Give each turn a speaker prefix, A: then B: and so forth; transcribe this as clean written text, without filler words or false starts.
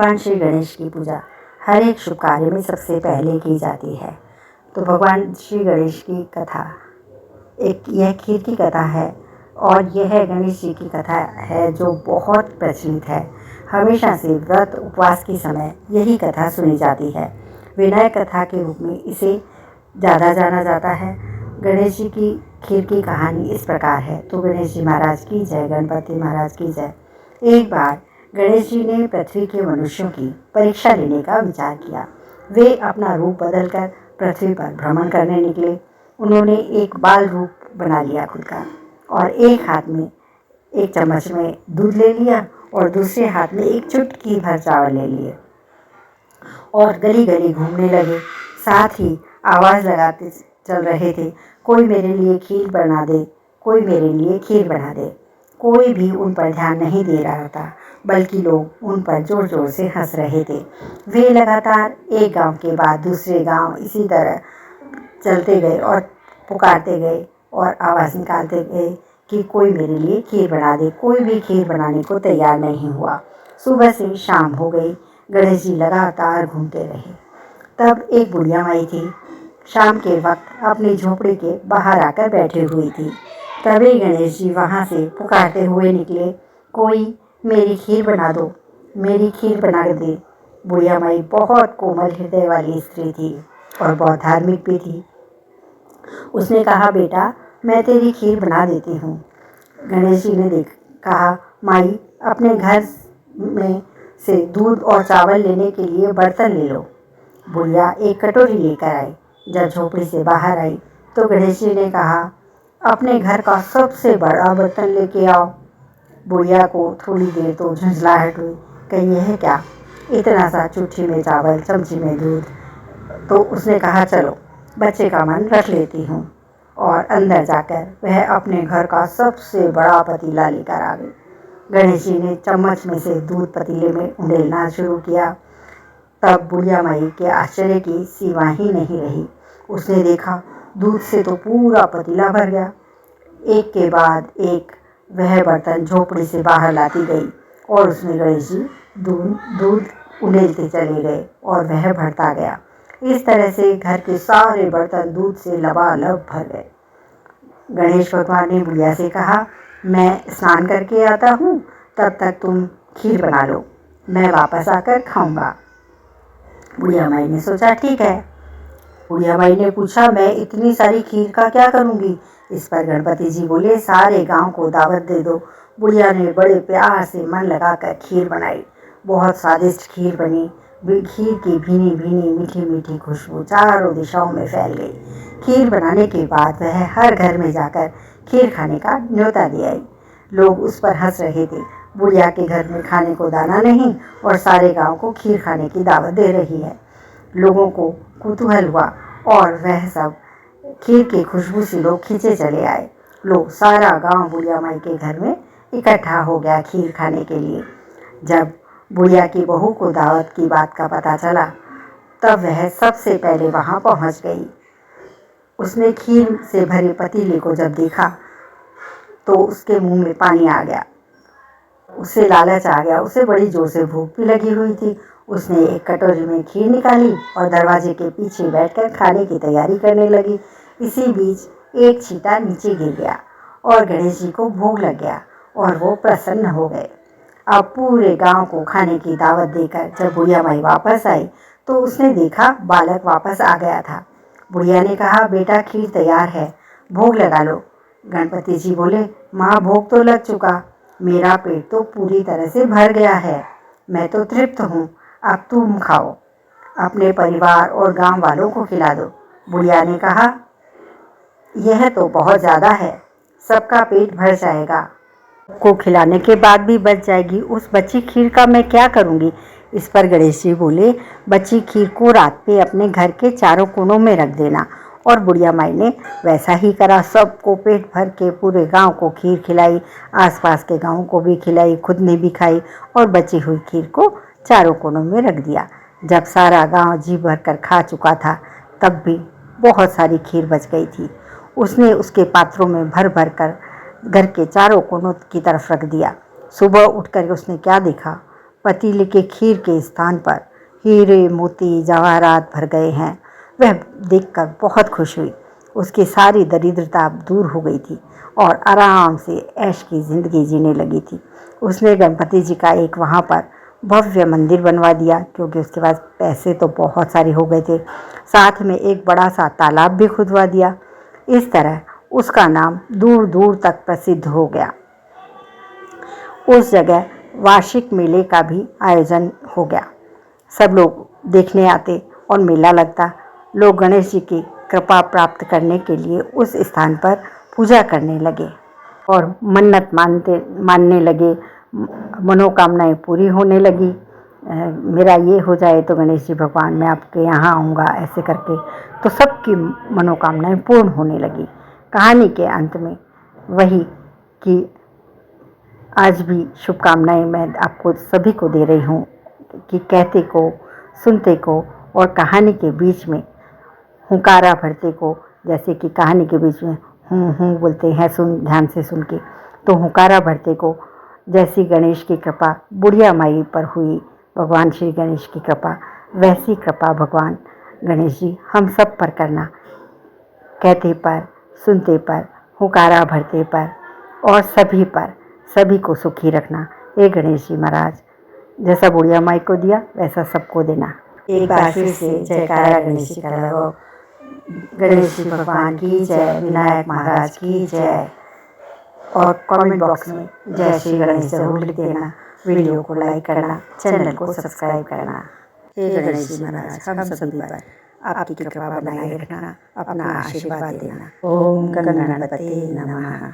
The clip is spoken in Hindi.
A: भगवान श्री गणेश की पूजा हर एक शुभ कार्य में सबसे पहले की जाती है। तो भगवान श्री गणेश की कथा यह खीर की कथा है और यह गणेश जी की कथा है जो बहुत प्रचलित है। हमेशा से व्रत उपवास के समय यही कथा सुनी जाती है। विनायक कथा के रूप में इसे ज़्यादा जाना जाता है। गणेश जी की खीर की कहानी इस प्रकार है। तो गणेश जी महाराज की जय, गणपति महाराज की जय। एक बार गणेश जी ने पृथ्वी के मनुष्यों की परीक्षा लेने का विचार किया। वे अपना रूप बदलकर पृथ्वी पर भ्रमण करने निकले। उन्होंने एक बाल रूप बना लिया खुद का और एक हाथ में एक चम्मच में दूध ले लिया और दूसरे हाथ में एक चुटकी भर चावल ले लिए और गली गली घूमने लगे। साथ ही आवाज़ लगाते चल रहे थे, कोई मेरे लिए खीर बना दे, कोई मेरे लिए खीर बना दे। कोई भी उन पर ध्यान नहीं दे रहा था, बल्कि लोग उन पर जोर जोर से हंस रहे थे। वे लगातार एक गांव के बाद दूसरे गांव इसी तरह चलते गए और पुकारते गए और आवाज़ निकालते गए कि कोई मेरे लिए खीर बना दे। कोई भी खीर बनाने को तैयार नहीं हुआ। सुबह से शाम हो गई, गणेश जी लगातार घूमते रहे। तब एक बुढ़िया माई थी, शाम के वक्त अपनी झोपड़ी के बाहर आकर बैठी हुई थी। तभी गणेश जी वहाँ से पुकारते हुए निकले, कोई मेरी खीर बना दो, मेरी खीर बना दे। बुढ़िया माई बहुत कोमल हृदय वाली स्त्री थी और बहुत धार्मिक भी थी। उसने कहा, बेटा मैं तेरी खीर बना देती हूँ। गणेश जी ने कहा, माई अपने घर में से दूध और चावल लेने के लिए बर्तन ले लो। बुढ़िया एक कटोरी लेकर आई। जब झोपड़ी से बाहर आई तो गणेश जी ने कहा, अपने घर का सबसे बड़ा बर्तन लेके आओ। बुढ़िया को थोड़ी देर तो झुंझलाहट हुई, कहीं यह क्या, इतना सा चुटकी में चावल, चमची में दूध। तो उसने कहा, चलो बच्चे का मन रख लेती हूँ। और अंदर जाकर वह अपने घर का सबसे बड़ा पतीला लेकर आ गई। गणेश जी ने चम्मच में से दूध पतीले में उंडेलना शुरू किया। तब बुढ़िया माई के आश्चर्य की सीमा ही नहीं रही। उसने देखा दूध से तो पूरा पतीला भर गया। एक के बाद एक वह बर्तन झोपड़ी से बाहर लाती गई और उसमें गणेश जी दूध उंडेलते चले गए और वह भरता गया। इस तरह से घर के सारे बर्तन दूध से लबालब भर गए। गणेश भगवान ने बुढ़िया से कहा, मैं स्नान करके आता हूँ, तब तक तुम खीर बना लो, मैं वापस आकर खाऊंगा। बुढ़िया माई ने सोचा, ठीक है। बुढ़िया माई ने पूछा, मैं इतनी सारी खीर का क्या करूँगी? इस पर गणपति जी बोले, सारे गांव को दावत दे दो। बुढ़िया ने बड़े प्यार से मन लगाकर खीर बनाई। बहुत स्वादिष्ट खीर बनी। खीर की भीनी भीनी मीठी मीठी खुशबू चारों दिशाओं में फैल गई। खीर बनाने के बाद वह हर घर में जाकर खीर खाने का न्योता दे आई। लोग उस पर हंस रहे थे। बुढ़िया के घर में खाने को दाना नहीं और सारे गांव को खीर खाने की दावत दे रही है। लोगों को कुतूहल हुआ और वह सब खीर की खुशबू से लोग खींचे चले आए। लोग सारा गांव बुढ़िया माई के घर में इकट्ठा हो गया खीर खाने के लिए। जब बुढ़िया की बहू को दावत की बात का पता चला तब वह सबसे पहले वहां पहुंच गई। उसने खीर से भरे पतीले को जब देखा तो उसके मुंह में पानी आ गया। उसे लालच आ गया। उसे बड़ी जोर से भूख भी लगी हुई थी। उसने एक कटोरी में खीर निकाली और दरवाजे के पीछे बैठकर खाने की तैयारी करने लगी। इसी बीच एक छींटा नीचे गिर गया और गणेश जी को भूख लग गया और वो प्रसन्न हो गए। अब पूरे गांव को खाने की दावत देकर जब बुढ़िया माई वापस आई तो उसने देखा बालक वापस आ गया था। बुढ़िया ने कहा, बेटा खीर तैयार है, भोग लगा लो। गणपति जी बोले, माँ भोग तो लग चुका, मेरा पेट तो पूरी तरह से भर गया है, मैं तो तृप्त हूँ, अब तुम खाओ, अपने परिवार और गांव वालों को खिला दो। बुढ़िया ने कहा, यह तो बहुत ज़्यादा है, सबका पेट भर जाएगा, को खिलाने के बाद भी बच जाएगी, उस बची खीर का मैं क्या करूँगी? इस पर गणेश जी बोले, बची खीर को रात पे अपने घर के चारों कोनों में रख देना। और बुढ़िया माई ने वैसा ही करा। सबको पेट भर के पूरे गांव को खीर खिलाई, आसपास के गांवों को भी खिलाई, खुद ने भी खाई और बची हुई खीर को चारों कोनों में रख दिया। जब सारा गांव जी भर कर खा चुका था तब भी बहुत सारी खीर बच गई थी। उसने उसके पात्रों में भर भर कर घर के चारों कोनों की तरफ रख दिया। सुबह उठकर उसने क्या देखा, पतीले के खीर के स्थान पर हीरे मोती जवाहरात भर गए हैं। वह देखकर बहुत खुश हुई। उसकी सारी दरिद्रता अब दूर हो गई थी और आराम से ऐश की ज़िंदगी जीने लगी थी। उसने गणपति जी का एक वहाँ पर भव्य मंदिर बनवा दिया, क्योंकि उसके पास पैसे तो बहुत सारे हो गए थे। साथ में एक बड़ा सा तालाब भी खुदवा दिया। इस तरह उसका नाम दूर दूर तक प्रसिद्ध हो गया। उस जगह वार्षिक मेले का भी आयोजन हो गया। सब लोग देखने आते और मेला लगता। लोग गणेश जी की कृपा प्राप्त करने के लिए उस स्थान पर पूजा करने लगे और मन्नत मानने लगे। मनोकामनाएं पूरी होने लगी। मेरा ये हो जाए तो गणेश जी भगवान मैं आपके यहाँ आऊँगा, ऐसे करके तो सबकी मनोकामनाएं पूर्ण होने लगी। कहानी के अंत में वही कि आज भी शुभकामनाएं मैं आपको सभी को दे रही हूँ कि कहते को, सुनते को और कहानी के बीच में हुंकारा भरते को, जैसे कि कहानी के बीच में हूँ बोलते हैं, सुन ध्यान से सुन के, तो हुंकारा भरते को जैसी गणेश की कृपा बुढ़िया माई पर हुई, भगवान श्री गणेश की कृपा, वैसी कृपा भगवान गणेश जी हम सब पर करना। कहते पर, सुनते पर, हुंकारा भरते पर और सभी पर, सभी को सुखी रखना। हे गणेश जी महाराज, जैसा बुढ़िया माई को दिया वैसा सबको देना। एक बार फिर से जयकारा गणेश जी का लगाओ। गणेश जी भगवान की जय, विनायक महाराज की जय। और कमेंट बॉक्स में जय श्री गणेश जरूर लिख देना। वीडियो को लाइक करना, चैनल को सब्सक्राइब करना। हे गणेश जी महाराज, हम सभी पर आपकी कृपा बनाए रखना, अपना आशीर्वाद देना। ओम गण गणपते नमः।